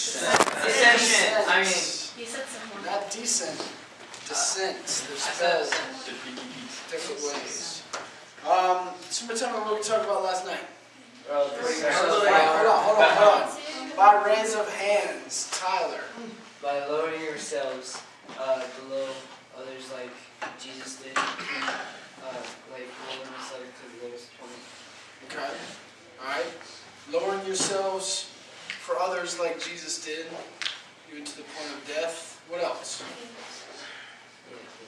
Descension. I mean, You said someone. Not descent. Descent. They're spelled different ways. Somebody tell me what we talked about last night. Hold on. By raise of hands, Tyler. By lowering yourselves below others like Jesus did. Like lowering yourself to the lowest point. Okay. Alright. Lowering yourselves for others like Jesus did, even to the point of death. What else?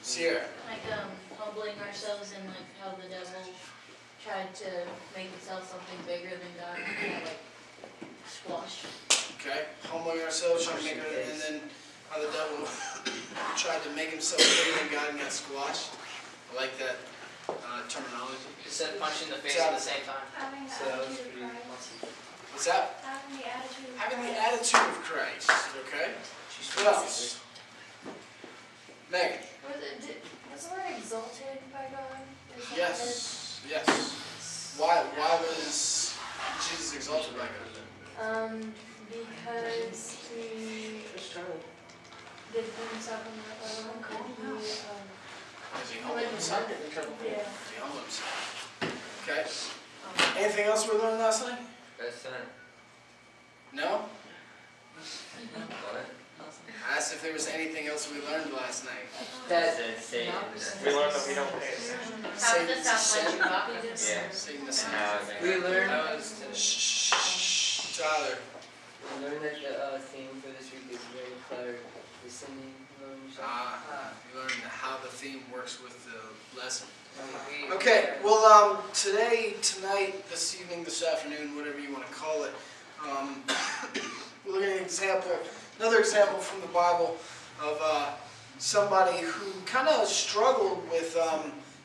Sierra. Like humbling ourselves and like how the devil tried to make himself something bigger than God, like squash. Okay. Humbling ourselves, trying to make it, and then how the devil tried to make himself bigger than God and got squashed. I like that terminology. you said punch in the face at the same time. Having the So that was attitude pretty of Christ. awesome. What's that? Having the attitude of Having the Christ. attitude of Christ. Okay. What else? Megan. Was the word exalted by God? Is that Yes. Yes. Why was Jesus exalted by God? Because he did himself on that level. Because he humbled himself. Yeah. He humbled himself. Okay. Anything else we learned last night? That's No? I asked if there was anything else we learned last night. That We learned that we don't pay attention. How does this sound like Chewbacca? Yeah. Satan the we learned. Shh. Tyler. We learned that the theme for this week is very clever. Listening, lowering yourself. You learned how the theme works with the lesson. We- Okay, well, today, tonight, this evening, this afternoon, whatever you want to call it, we're looking at an example, another example from the Bible of somebody who kind of struggled with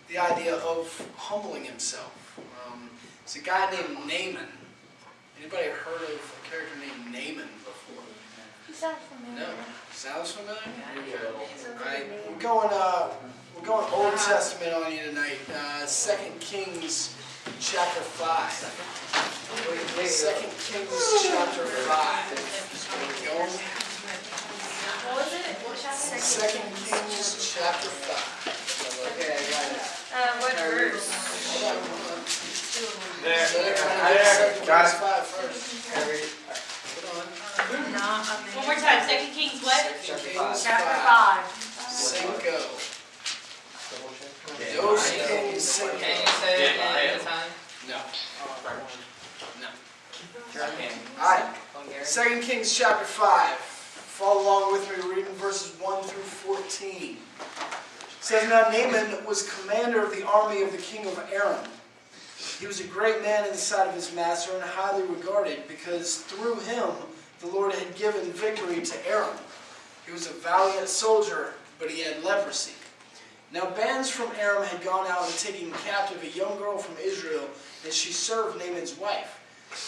the idea of humbling himself. It's a guy named Naaman. Anybody heard of a character named Naaman before? He sounds familiar. No. Sounds familiar? So Alright, we're going Old Testament on you tonight. 2 Kings chapter 5. 2 Kings chapter 5. Going What was it? What chapter? 2 Kings chapter 5. Okay, I got it. What verse? Hold on. There. 2 Got Kings it. 5 first. Hold on. One more time. 2 Kings what? 2 Kings Chapter 5. 5. Cinco. Those Kings Cinco. Can you say it at a time? No. No. Okay. Alright. Hungarian? 2 Kings chapter 5. Follow along with me, reading verses 1 through 14. It says, Now Naaman was commander of the army of the king of Aram. He was a great man in the sight of his master and highly regarded, because through him the Lord had given victory to Aram. He was a valiant soldier, but he had leprosy. Now bands from Aram had gone out and taken captive a young girl from Israel, and she served Naaman's wife.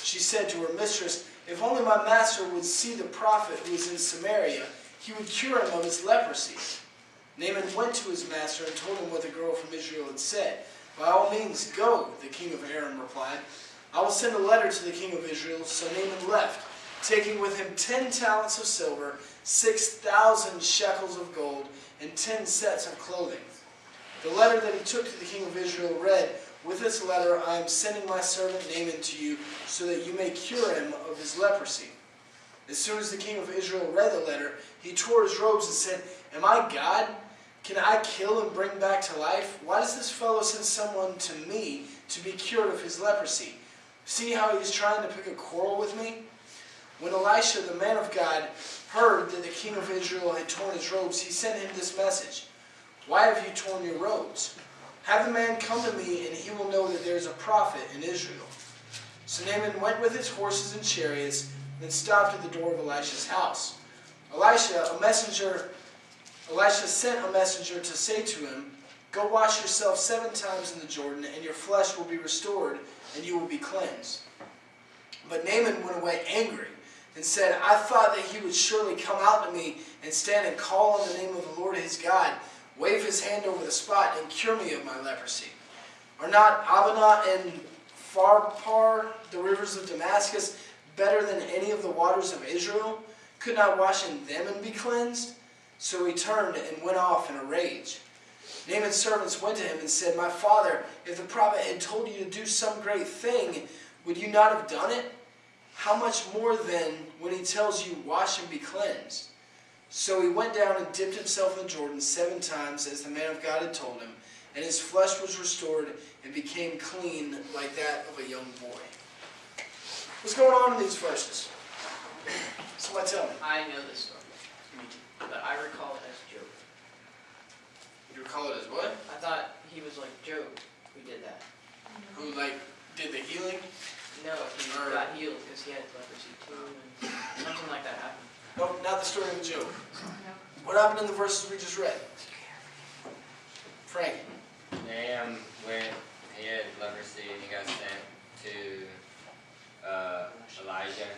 She said to her mistress, If only my master would see the prophet who is in Samaria, he would cure him of his leprosy. Naaman went to his master and told him what the girl from Israel had said. By all means, go, the king of Aram replied. I will send a letter to the king of Israel. So Naaman left, taking with him 10 talents of silver, 6,000 shekels of gold, and 10 sets of clothing. The letter that he took to the king of Israel read, With this letter I am sending my servant Naaman to you, so that you may cure him of his leprosy. As soon as the king of Israel read the letter, he tore his robes and said, Am I God? Can I kill and bring back to life? Why does this fellow send someone to me to be cured of his leprosy? See how he's trying to pick a quarrel with me? When Elisha, the man of God, heard that the king of Israel had torn his robes, he sent him this message. Why have you torn your robes? Have the man come to me, and he will know that there is a prophet in Israel. So Naaman went with his horses and chariots, and stopped at the door of Elisha's house. Elisha sent a messenger to say to him, Go wash yourself 7 times in the Jordan, and your flesh will be restored, and you will be cleansed. But Naaman went away angry, and said, I thought that he would surely come out to me, and stand and call on the name of the Lord his God, wave his hand over the spot, and cure me of my leprosy. Are not Abana and Pharpar, the rivers of Damascus, better than any of the waters of Israel? Could not wash in them and be cleansed? So he turned and went off in a rage. Naaman's servants went to him and said, My father, if the prophet had told you to do some great thing, would you not have done it? How much more then when he tells you, Wash and be cleansed? So he went down and dipped himself in the Jordan 7 times, as the man of God had told him, and his flesh was restored and became clean like that of a young boy. What's going on in these verses? Somebody tell me. I know this story, but I recall it as Job. You recall it as what? I thought he was like Job who did that. Who, did the healing? No, he got healed because he had leprosy too, and something like that happened. Nope, not the story of Job. No. What happened in the verses we just read? Frank. Nahum went, he had leprosy, and he got sent to Elijah,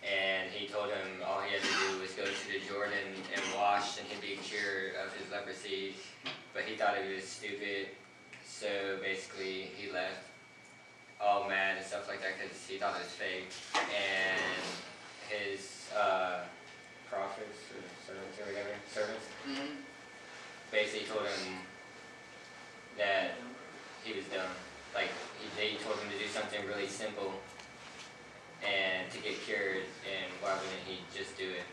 and he told him all he had to do was go to the Jordan and wash, and he'd be cured of his leprosy. But he thought he was stupid, so basically he left all mad and stuff like that because he thought it was fake. And his prophets or servants or whatever, basically told him that he was dumb. Like, they told him to do something really simple and to get cured, and why wouldn't he just do it?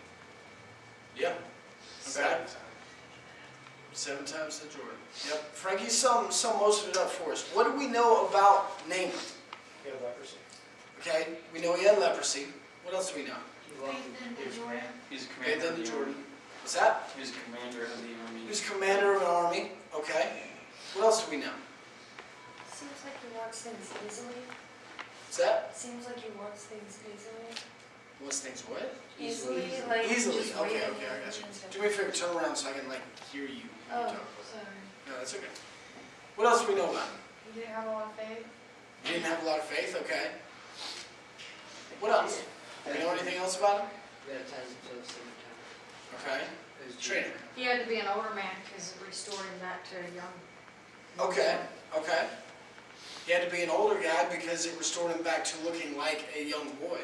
Yeah. Okay. 7 times the Jordan. Yep. Frankie, sum most of it up for us. What do we know about Naaman? He had leprosy. Okay, we know he had leprosy. What else do we know? He's a Okay, commander then of the the Jordan. army. What's that? He was a commander of the army. He was commander of an army. Okay. What else do we know? Seems like he wants things easily. What's that? Seems like he wants things easily. What's things what? Easily, like Easily. just Okay, waiting okay, I got you. and stuff. Do me a favor, turn around so I can hear you. Oh, talk. sorry. No, that's okay. What else do we know about him? He didn't have a lot of faith. He didn't have a lot of faith. Okay. What else? Do we know anything else about him? Baptized himself 7 times. Okay. It was Trina. He had to be an older man because it restored him back to a young. Okay. Okay. He had to be an older guy because it restored him back to looking like a young boy.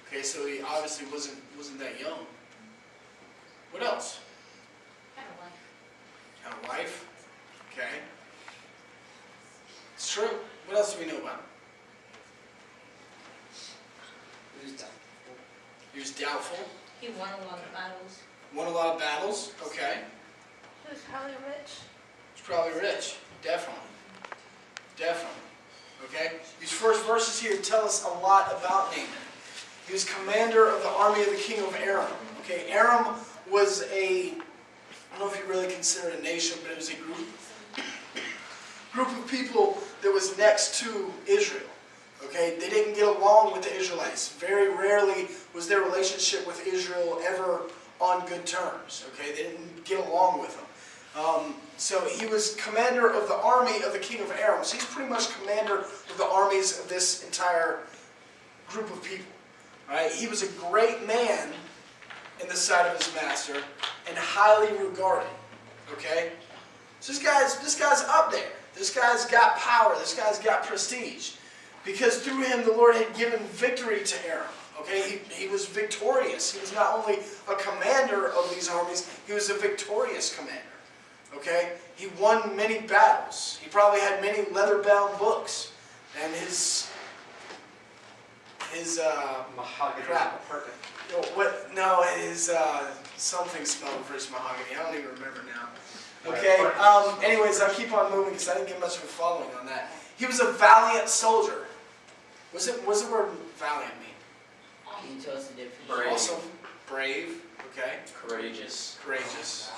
Okay, so he obviously wasn't that young. What else? Kind of like. Had a wife. Okay. It's true. What else do we know about him? It was doubtful. He was doubtful. He won a lot of battles. Won a lot of battles. Okay. He was probably rich. He's probably rich. Definitely. Definitely. Okay? These first verses here tell us a lot about Naaman. He was commander of the army of the king of Aram. Okay, Aram was I don't know if you really consider it a nation, but it was a group of people that was next to Israel. Okay, they didn't get along with the Israelites. Very rarely was their relationship with Israel ever on good terms. Okay, they didn't get along with them. So he was commander of the army of the king of Aram. So he's pretty much commander of the armies of this entire group of people. Right? He was a great man in the sight of his master and highly regarded. Okay? So this guy's up there. This guy's got power. This guy's got prestige. Because through him the Lord had given victory to Aram. Okay? He was victorious. He was not only a commander of these armies, he was a victorious commander. Okay? He won many battles. He probably had many leather-bound books. And his Mahogany. crap. Perfect. No, his something spelled for his mahogany. I don't even remember now. Okay. Anyways, I'll keep on moving because I didn't get much of a following on that. He was a valiant soldier. What's the word valiant mean? Can you tell us the difference? Brave. Awesome. Brave. Okay. Courageous. Courageous.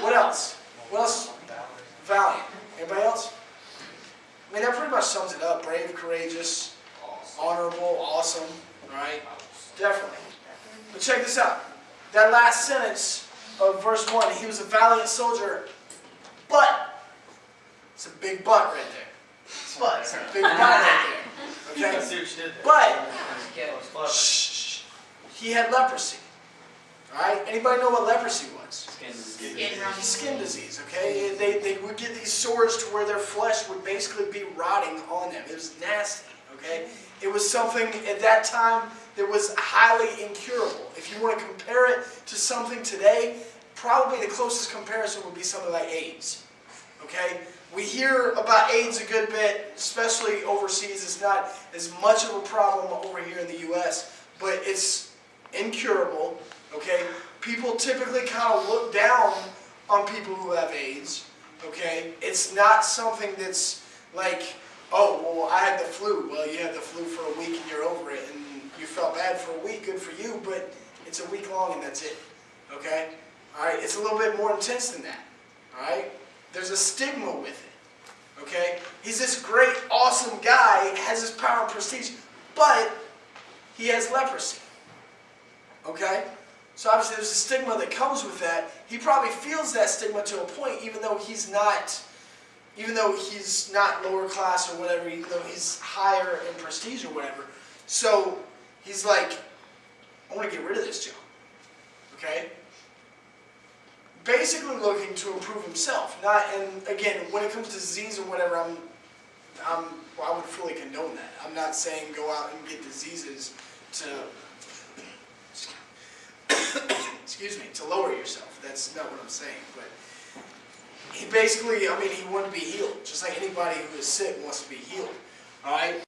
What else? What else? Valiant. Anybody else? I mean, that pretty much sums it up. Brave, courageous, honorable, awesome. Alright? Definitely. But check this out. That last sentence of verse 1, he was a valiant soldier, but, it's a big but right there. But, it's a big but right there. Okay? I see what you did there. But, That was clever. shh, he had leprosy. Alright? Anybody know what leprosy was? Skin disease, okay? They would get these sores to where their flesh would basically be rotting on them. It was nasty, okay? It was something at that time that was highly incurable. If you want to compare it to something today, probably the closest comparison would be something like AIDS. Okay? We hear about AIDS a good bit, especially overseas. It's not as much of a problem over here in the U.S., but it's incurable. Okay? People typically kind of look down on people who have AIDS. Okay? It's not something that's like, oh, well, I had the flu. Well, you had the flu for a week and you're over it, and you felt bad for a week. Good for you, but it's a week long and that's it. Okay? All right? It's a little bit more intense than that. All right? There's a stigma with it. Okay? He's this great, awesome guy, has his power and prestige, but he has leprosy. Okay? So obviously there's a stigma that comes with that. He probably feels that stigma to a point, even though he's not lower class or whatever, even though he's higher in prestige or whatever. So he's like, I want to get rid of this job. Okay? Basically looking to improve himself. And again, when it comes to disease or whatever, I would fully condone that. I'm not saying go out and get diseases to, excuse me, to lower yourself. That's not what I'm saying. But he basically, he wanted to be healed. Just like anybody who is sick wants to be healed. All right?